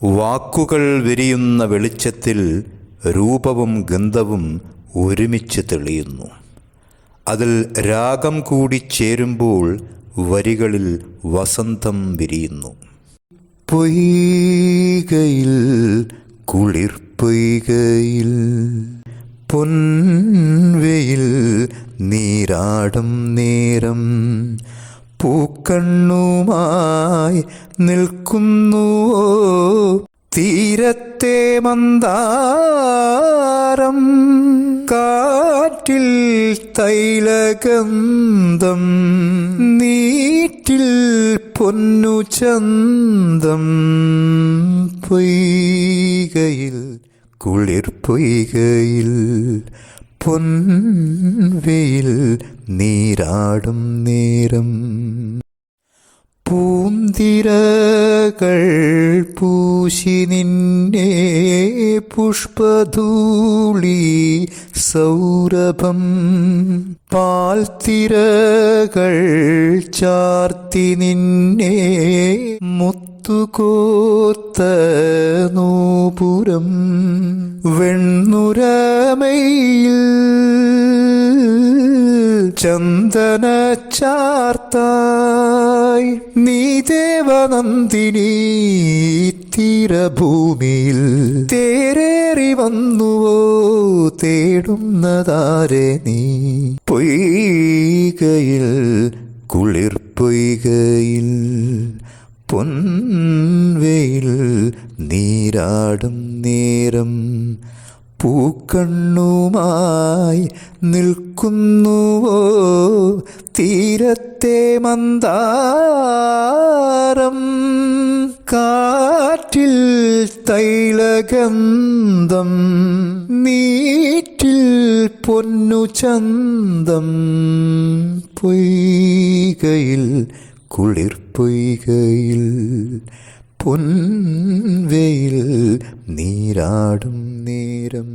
വാക്കുകൾ വിരിയുന്ന വെളിച്ചത്തിൽ രൂപവും ഗന്ധവും ഒരുമിച്ച് തെളിയുന്നു. അതിൽ രാഗം കൂടി ചേരുമ്പോൾ വരികളിൽ വസന്തം വിരിയുന്നു. പൊയ്കയിൽ കുളിർപ്പൊയ്കയിൽ പൊൻവെയിൽ നീരാടും നേരം പൂക്കണ്ണുമായി നിൽക്കുന്നുവോ തീരത്തെ മന്ദാരം. കാറ്റിൽ തൈലഗന്ധം, നീറ്റിൽ പൊന്നു ചന്തം. പൊയ്കയിൽ കുളിർപ്പൊയ്കയിൽ പൊൻവെയിൽ നീരാടും നേരം പൂന്തിരകൾ പൂശി നിന്നെ പുഷ്പധൂളി സൗരഭം. പാൽത്തിരകൾ ചാർത്തി നിന്നെ മുത്തുകോത്ത നൂപുരം. വെണ്ണുരമയിൽ ചന്ദന ചാർത്തായി നീ ദേവനന്ദിനി തീരഭൂമിയിൽ തേരേറി വന്നുവോ തേടുന്നതാരെ നീ. പൊയ്കയിൽ കുളിർപ്പൊയ്കയിൽ പൊൻവെയിൽ നീരാടും നേരം പൂക്കണ്ണുമായി നിൽക്കുന്നുവോ തീരത്തെ മന്ദാരം. കാറ്റിൽ തൈലഗന്ധം, നീറ്റിൽ പൊന്നു ചന്തം. പൊയ്കയിൽ കുളിർപ്പൊയ്കയിൽ പൊൻവെയിൽ നീരാടും നേരം.